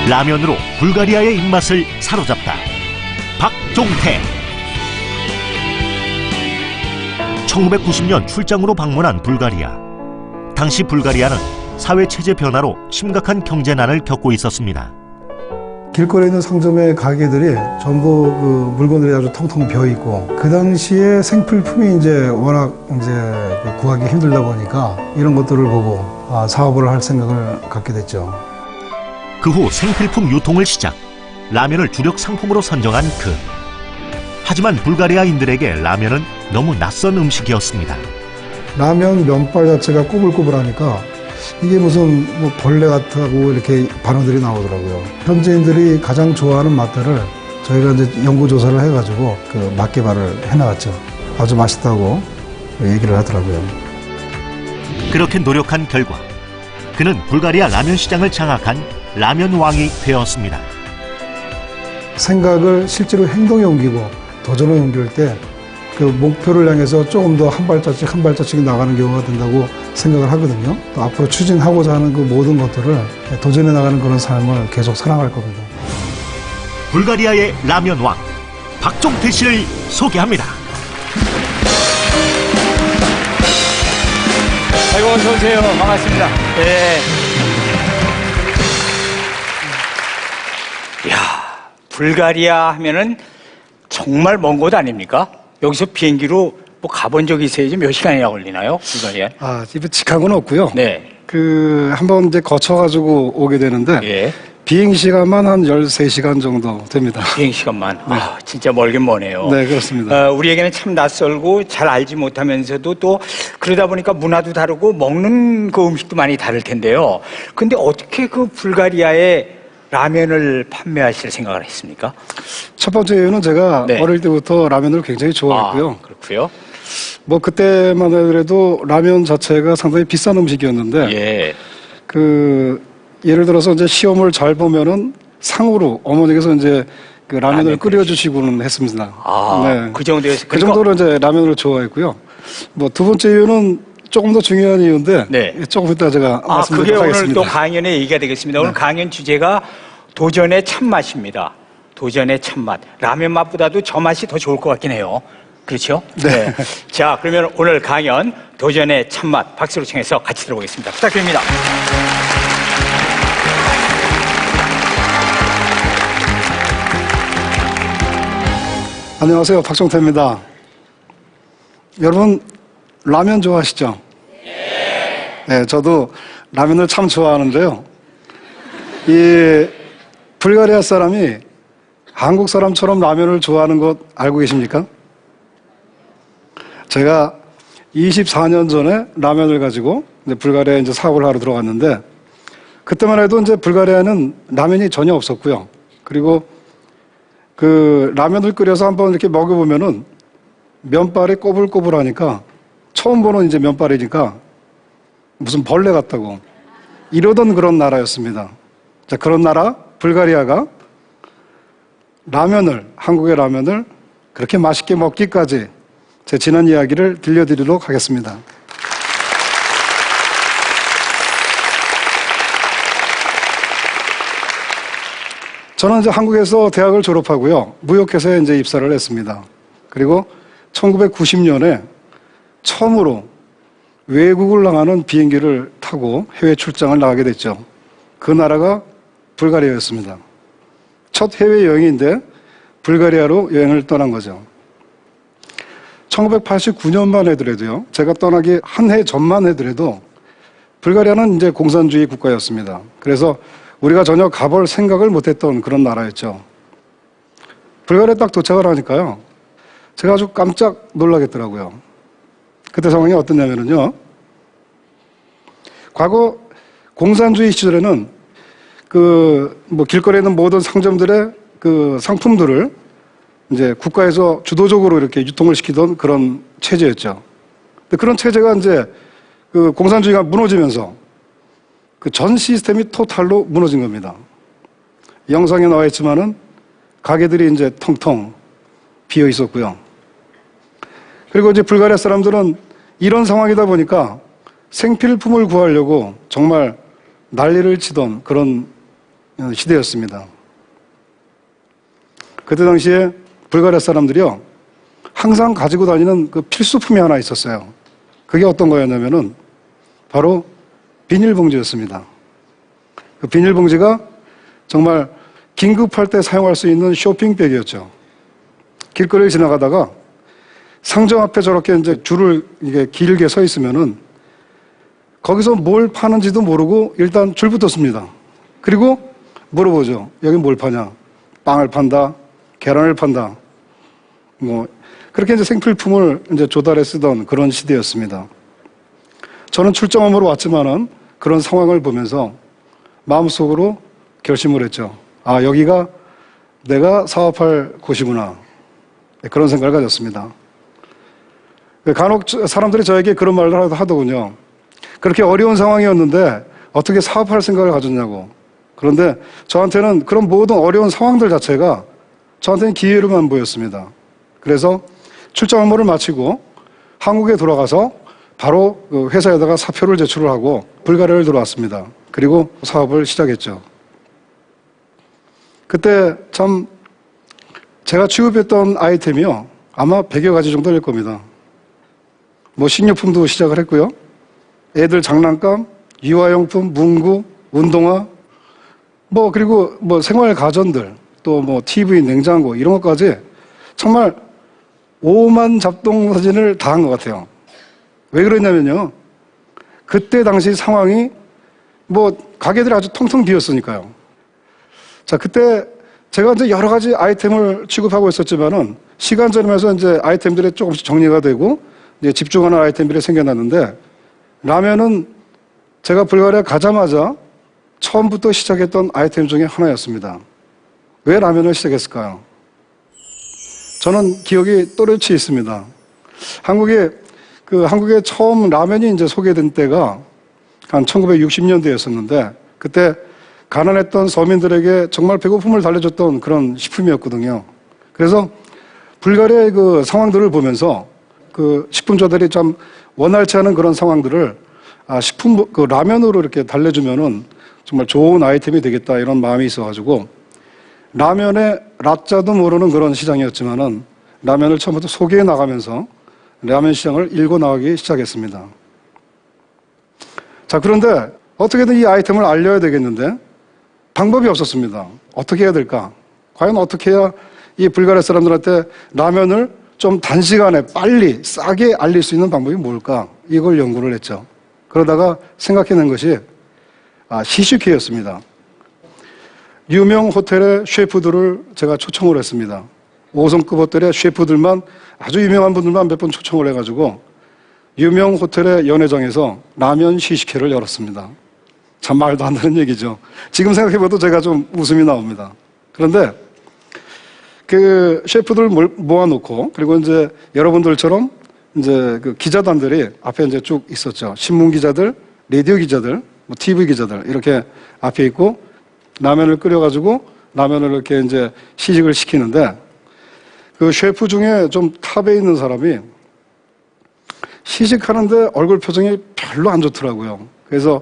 라면으로 불가리아의 입맛을 사로잡다. 박종태. 1990년 출장으로 방문한 불가리아. 당시 불가리아는 사회체제 변화로 심각한 경제난을 겪고 있었습니다. 길거리에 있는 상점의 가게들이 전부 그 물건들이 아주 텅텅 비어 있고, 그 당시에 생필품이 이제 워낙 이제 구하기 힘들다 보니까 이런 것들을 보고 사업을 할 생각을 갖게 됐죠. 그 후 생필품 유통을 시작. 라면을 주력 상품으로 선정한 그. 하지만 불가리아인들에게 라면은 너무 낯선 음식이었습니다. 라면 면발 자체가 꼬불꼬불하니까 이게 무슨 뭐 벌레 같다고 이렇게 반응들이 나오더라고요. 현지인들이 가장 좋아하는 맛들을 저희가 이제 연구조사를 해가지고 그 맛 개발을 해나갔죠. 아주 맛있다고 얘기를 하더라고요. 그렇게 노력한 결과 그는 불가리아 라면 시장을 장악한 라면 왕이 되었습니다. 생각을 실제로 행동에 옮기고 도전에 옮길 때 그 목표를 향해서 조금 더 한 발자씩 나가는 경우가 된다고 생각을 하거든요. 또 앞으로 추진하고자 하는 그 모든 것들을 도전해 나가는 그런 삶을 계속 살아갈 겁니다. 불가리아의 라면 왕 박종태 씨를 소개합니다. 아이고, 어서 오세요. 반갑습니다. 네. 이야, 불가리아 하면은 정말 먼 곳 아닙니까? 여기서 비행기로 뭐 가본 적이 있어야지 몇 시간이나 걸리나요? 불가리아? 집에 직항은 없고요. 네. 한번 이제 거쳐가지고 오게 되는데, 예. 비행 시간만 한 13시간 정도 됩니다. 비행 시간만. 네. 진짜 멀긴 머네요. 네, 그렇습니다. 우리에게는 참 낯설고 잘 알지 못하면서도 또 그러다 보니까 문화도 다르고 먹는 그 음식도 많이 다를 텐데요. 근데 어떻게 그 불가리아에 라면을 판매하실 생각을 했습니까? 첫 번째 이유는 제가 네. 어릴 때부터 라면을 굉장히 좋아했고요. 그렇고요. 뭐 그때만 하더라도 라면 자체가 상당히 비싼 음식이었는데, 예. 예를 들어서 이제 시험을 잘 보면은 상으로 어머니께서 이제 그 라면을 라면 끓여주시고는 했습니다. 네. 그 정도였어요. 그 정도로 이제 라면을 좋아했고요. 뭐 두 번째 이유는 조금 더 중요한 이유인데, 네. 조금 이따 제가 그게 말씀드리도록 오늘 하겠습니다. 또 강연의 얘기가 되겠습니다. 오늘 강연 주제가 도전의 참맛입니다. 도전의 참맛. 라면 맛보다도 저 맛이 더 좋을 것 같긴 해요. 그렇죠? 네. 자, 그러면 오늘 강연 도전의 참맛 박수로 청해서 같이 들어보겠습니다. 부탁드립니다. 안녕하세요. 박종태입니다. 여러분, 라면 좋아하시죠? 네, 저도 라면을 참 좋아하는데요. 이 불가리아 사람이 한국 사람처럼 라면을 좋아하는 것 알고 계십니까? 제가 24년 전에 라면을 가지고 불가리아에 이제 사업을 하러 들어갔는데, 그때만 해도 이제 불가리아는 라면이 전혀 없었고요. 그리고 그 라면을 끓여서 한번 이렇게 먹어보면은 면발이 꼬불꼬불하니까, 처음 보는 이제 면발이니까 무슨 벌레 같다고 이러던 그런 나라였습니다. 자, 그런 나라 불가리아가 한국의 라면을 그렇게 맛있게 먹기까지 제 지난 이야기를 들려드리도록 하겠습니다. 저는 이제 한국에서 대학을 졸업하고요. 무역회사에 이제 입사를 했습니다. 그리고 1990년에 처음으로 외국을 나가는 비행기를 타고 해외 출장을 나가게 됐죠. 그 나라가 불가리아였습니다. 첫 해외 여행인데 불가리아로 여행을 떠난 거죠. 1989년만 해더라도요, 제가 떠나기 한 해 전만 해더라도 불가리아는 이제 공산주의 국가였습니다. 그래서 우리가 전혀 가볼 생각을 못했던 그런 나라였죠. 불가리아에 딱 도착을 하니까요, 제가 아주 깜짝 놀라겠더라고요. 그때 상황이 어떠냐면요, 과거 공산주의 시절에는 길거리에 있는 모든 상점들의 그 상품들을 이제 국가에서 주도적으로 이렇게 유통을 시키던 그런 체제였죠. 근데 그런 체제가 이제 그 공산주의가 무너지면서 그 전 시스템이 토탈로 무너진 겁니다. 영상에 나와 있지만은 가게들이 이제 텅텅 비어 있었고요. 그리고 이제 불가리아 사람들은 이런 상황이다 보니까 생필품을 구하려고 정말 난리를 치던 그런 시대였습니다. 그때 당시에 불가리아 사람들이요, 항상 가지고 다니는 그 필수품이 하나 있었어요. 그게 어떤 거였냐면은 바로 비닐봉지였습니다. 그 비닐봉지가 정말 긴급할 때 사용할 수 있는 쇼핑백이었죠. 길거리를 지나가다가 상점 앞에 저렇게 이제 줄을 이게 길게 서 있으면은 거기서 뭘 파는지도 모르고 일단 줄부터 씁니다. 그리고 물어보죠. 여기 뭘 파냐? 빵을 판다, 계란을 판다. 뭐 그렇게 이제 생필품을 이제 조달해 쓰던 그런 시대였습니다. 저는 출장 업무로 왔지만은 그런 상황을 보면서 마음속으로 결심을 했죠. 아, 여기가 내가 사업할 곳이구나. 그런 생각을 가졌습니다. 간혹 사람들이 저에게 그런 말을 하더군요. 그렇게 어려운 상황이었는데 어떻게 사업할 생각을 가졌냐고. 그런데 저한테는 그런 모든 어려운 상황들 자체가 저한테는 기회로만 보였습니다. 그래서 출장 업무를 마치고 한국에 돌아가서 바로 그 회사에다가 사표를 제출을 하고 불가리아를 들어왔습니다. 그리고 사업을 시작했죠. 그때 참 제가 취급했던 아이템이요, 아마 100여 가지 정도 될 겁니다. 뭐 식료품도 시작을 했고요. 애들 장난감, 유아용품, 문구, 운동화, 뭐 그리고 뭐 생활 가전들, 또 뭐 TV, 냉장고 이런 것까지 정말 오만 잡동 사진을 다 한 것 같아요. 왜 그러냐면요, 그때 당시 상황이 뭐 가게들이 아주 텅텅 비었으니까요. 자, 그때 제가 이제 여러 가지 아이템을 취급하고 있었지만은 시간 지나면서 이제 아이템들이 조금씩 정리가 되고 이제 집중하는 아이템들이 생겨났는데, 라면은 제가 불가리아 가자마자 처음부터 시작했던 아이템 중에 하나였습니다. 왜 라면을 시작했을까요? 저는 기억이 또렷이 있습니다. 한국에 처음 라면이 이제 소개된 때가 한 1960년대였었는데, 그때 가난했던 서민들에게 정말 배고픔을 달래줬던 그런 식품이었거든요. 그래서 불가리아의 그 상황들을 보면서 그 식품자들이 참 원활치 않은 그런 상황들을 그 라면으로 이렇게 달래주면은 정말 좋은 아이템이 되겠다, 이런 마음이 있어가지고 라면의 라자도 모르는 그런 시장이었지만은 라면을 처음부터 소개해 나가면서 라면 시장을 일궈 나가기 시작했습니다. 자, 그런데 어떻게든 이 아이템을 알려야 되겠는데 방법이 없었습니다. 어떻게 해야 될까? 과연 어떻게 해야 이 불가리아 사람들한테 라면을 좀 단시간에 빨리 싸게 알릴 수 있는 방법이 뭘까? 이걸 연구를 했죠. 그러다가 생각해낸 것이 시식회였습니다. 유명 호텔의 셰프들을 제가 초청을 했습니다. 5성급 호텔의 셰프들만, 아주 유명한 분들만 몇 번 초청을 해가지고 유명 호텔의 연회장에서 라면 시식회를 열었습니다. 참 말도 안 되는 얘기죠. 지금 생각해봐도 제가 좀 웃음이 나옵니다. 그런데 그 셰프들 모아놓고, 그리고 이제 여러분들처럼 이제 그 기자단들이 앞에 이제 쭉 있었죠. 신문 기자들, 라디오 기자들, 뭐 TV 기자들 이렇게 앞에 있고 라면을 끓여가지고 라면을 이렇게 이제 시식을 시키는데, 그 셰프 중에 좀 탑에 있는 사람이 시식하는데 얼굴 표정이 별로 안 좋더라고요. 그래서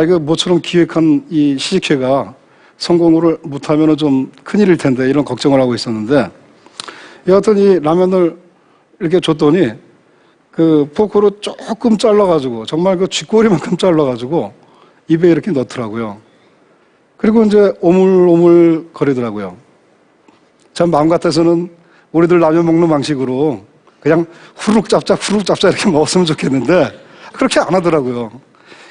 이거 모처럼 기획한 이 시식회가 성공을 못하면 좀 큰일일 텐데, 이런 걱정을 하고 있었는데, 여하튼 이 라면을 이렇게 줬더니 그 포크로 조금 잘라가지고, 정말 그 쥐꼬리만큼 잘라가지고 입에 이렇게 넣더라고요. 그리고 이제 오물오물 거리더라고요. 참 마음 같아서는 우리들 라면 먹는 방식으로 그냥 후룩 짭짭 이렇게 먹었으면 좋겠는데 그렇게 안 하더라고요.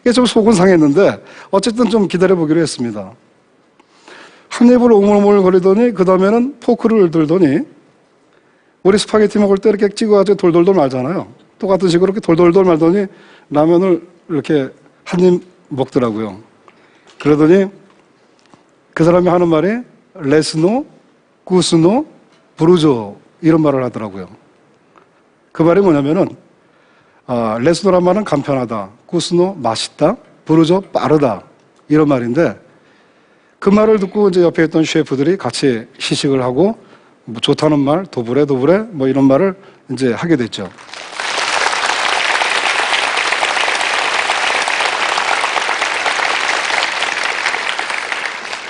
이게 좀 속은 상했는데 어쨌든 좀 기다려보기로 했습니다. 한 입을 오물오물 거리더니 그 다음에는 포크를 들더니, 우리 스파게티 먹을 때 이렇게 찍어가지고 돌돌돌 말잖아요. 똑같은 식으로 이렇게 돌돌돌 말더니 라면을 이렇게 한 입 먹더라고요. 그러더니 그 사람이 하는 말이 레스노, 구스노, 부르조, 이런 말을 하더라고요. 그 말이 뭐냐면은 레스노란 말은 간편하다, 구스노 맛있다, 부르조 빠르다, 이런 말인데, 그 말을 듣고 이제 옆에 있던 셰프들이 같이 시식을 하고 뭐 좋다는 말, 도브레 뭐 이런 말을 이제 하게 됐죠.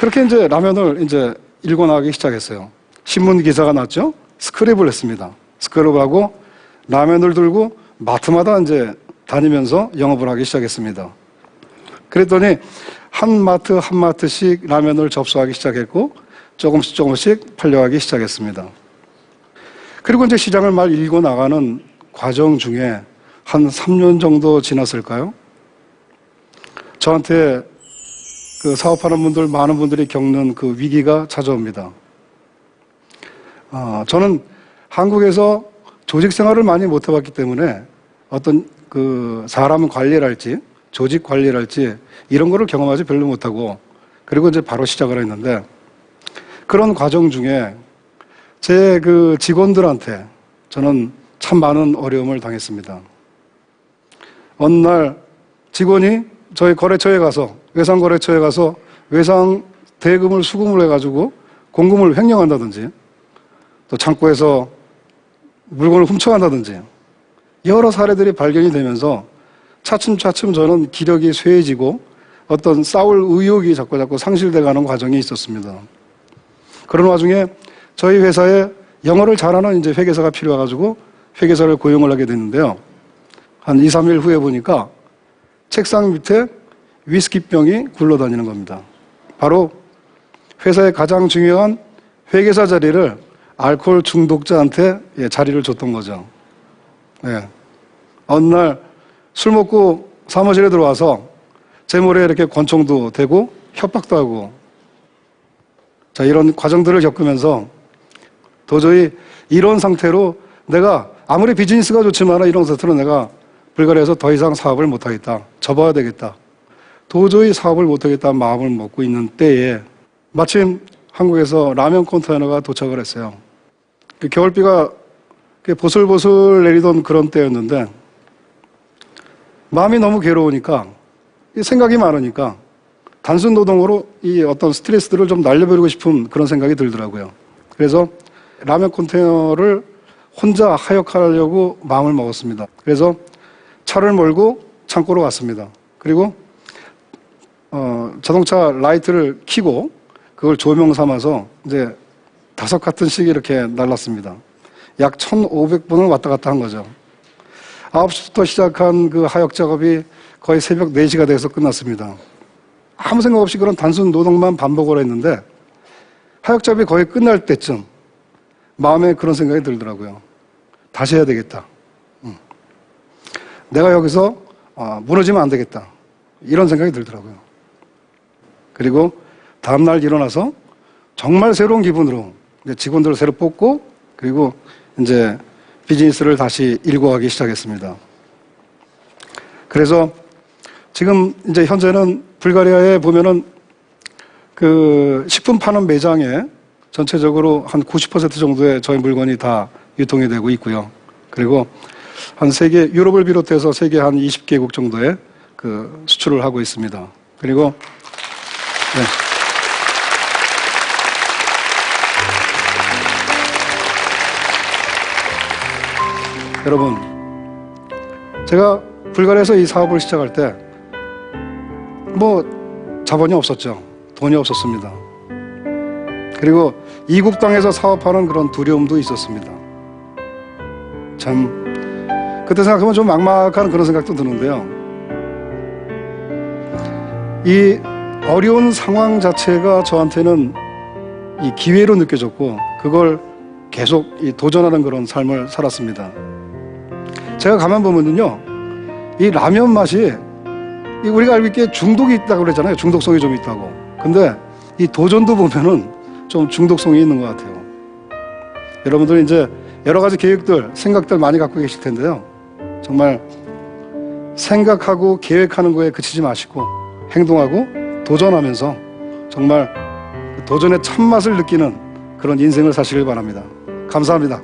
그렇게 이제 라면을 이제 일궈 나가기 시작했어요. 신문 기사가 났죠. 스크랩을 했습니다. 스크랩하고 라면을 들고 마트마다 이제 다니면서 영업을 하기 시작했습니다. 그랬더니 한 마트 한 마트씩 라면을 접수하기 시작했고 조금씩 팔려가기 시작했습니다. 그리고 이제 시장을 말 일고 나가는 과정 중에 한 3년 정도 지났을까요? 저한테 그 사업하는 분들, 많은 분들이 겪는 그 위기가 찾아옵니다. 저는 한국에서 조직 생활을 많이 못 해봤기 때문에 어떤 그 사람 관리랄지 조직 관리랄지 이런 거를 경험하지 별로 못하고 그리고 이제 바로 시작을 했는데 그런 과정 중에 제 그 직원들한테 저는 참 많은 어려움을 당했습니다. 어느 날 직원이 저희 거래처에 가서 외상거래처에 가서 외상 대금을 수금을 해가지고 공금을 횡령한다든지 또 창고에서 물건을 훔쳐간다든지 여러 사례들이 발견이 되면서 차츰차츰 저는 기력이 쇠해지고 어떤 싸울 의욕이 자꾸 상실돼가는 과정이 있었습니다. 그런 와중에 저희 회사에 영어를 잘하는 이제 회계사가 필요해가지고 회계사를 고용을 하게 됐는데요. 한 2, 3일 후에 보니까 책상 밑에 위스키병이 굴러다니는 겁니다. 바로 회사의 가장 중요한 회계사 자리를 알코올 중독자한테 자리를 줬던 거죠. 예. 어느 날 술 먹고 사무실에 들어와서 제 머리에 이렇게 권총도 대고 협박도 하고 자, 이런 과정들을 겪으면서 도저히 이런 상태로 내가 아무리 비즈니스가 좋지만 이런 상태로 내가 불가리아에서 더 이상 사업을 못하겠다. 접어야 되겠다. 도저히 사업을 못하겠다는 마음을 먹고 있는 때에 마침 한국에서 라면 컨테이너가 도착을 했어요. 그 겨울비가 보슬보슬 내리던 그런 때였는데 마음이 너무 괴로우니까 생각이 많으니까 단순 노동으로 이 어떤 스트레스들을 좀 날려버리고 싶은 그런 생각이 들더라고요. 그래서 라면 컨테이너를 혼자 하역하려고 마음을 먹었습니다. 그래서 차를 몰고 창고로 왔습니다. 그리고 자동차 라이트를 켜고 그걸 조명 삼아서 이제 다섯 카튼씩 이렇게 날랐습니다. 약 1,500분을 왔다 갔다 한 거죠. 9시부터 시작한 그 하역 작업이 거의 새벽 4시가 돼서 끝났습니다. 아무 생각 없이 그런 단순 노동만 반복을 했는데 하역 작업이 거의 끝날 때쯤 마음에 그런 생각이 들더라고요. 다시 해야 되겠다. 내가 여기서 무너지면 안 되겠다. 이런 생각이 들더라고요. 그리고 다음날 일어나서 정말 새로운 기분으로 이제 직원들을 새로 뽑고 그리고 이제 비즈니스를 다시 일궈가기 시작했습니다. 그래서 지금 이제 현재는 불가리아에 보면은 그 식품 파는 매장에 전체적으로 한 90% 정도의 저희 물건이 다 유통이 되고 있고요. 그리고 한 세계, 유럽을 비롯해서 세계 한 20개국 정도의 그 수출을 하고 있습니다. 그리고, 네. 여러분, 제가 불가리아에서 이 사업을 시작할 때, 자본이 없었죠. 돈이 없었습니다. 그리고 이국 땅에서 사업하는 그런 두려움도 있었습니다. 참, 그때 생각하면 좀 막막한 그런 생각도 드는데요. 이 어려운 상황 자체가 저한테는 이 기회로 느껴졌고, 그걸 계속 도전하는 그런 삶을 살았습니다. 제가 가만 보면요, 이 라면 맛이 우리가 알고 있기에 중독이 있다고 그러잖아요. 중독성이 좀 있다고. 근데 이 도전도 보면은 좀 중독성이 있는 것 같아요. 여러분들 이제 여러 가지 계획들, 생각들 많이 갖고 계실 텐데요. 정말 생각하고 계획하는 거에 그치지 마시고 행동하고 도전하면서 정말 도전의 참맛을 느끼는 그런 인생을 사시길 바랍니다. 감사합니다.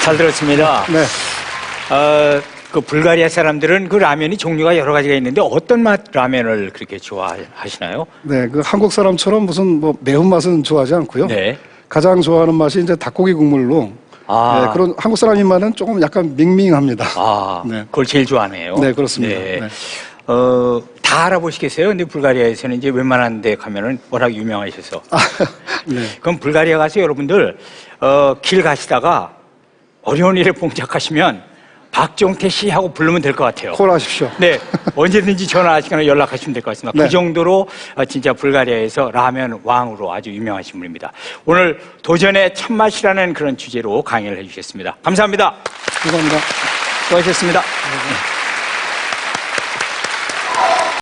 잘 들었습니다. 네. 그 불가리아 사람들은 그 라면이 종류가 여러 가지가 있는데 어떤 맛 라면을 그렇게 좋아하시나요? 네, 그 한국 사람처럼 무슨 매운맛은 좋아하지 않고요. 네. 가장 좋아하는 맛이 이제 닭고기 국물로 아. 네, 그런 한국 사람 입맛은 조금 약간 밍밍합니다. 아, 네. 그걸 제일 좋아하네요. 네, 그렇습니다. 네. 네. 다 알아보시겠어요? 근데 불가리아에서는 이제 웬만한 데 가면은 워낙 유명하셔서. 네. 그럼 불가리아 가서 여러분들, 길 가시다가 어려운 일에 봉착하시면 박종태 씨 하고 부르면 될 것 같아요. 콜하십시오. 네, 언제든지 전화하시거나 연락하시면 될 것 같습니다. 네. 그 정도로 진짜 불가리아에서 라면 왕으로 아주 유명하신 분입니다. 오늘 도전의 참맛이라는 그런 주제로 강의를 해주셨습니다. 감사합니다. 감사합니다. 수고하셨습니다.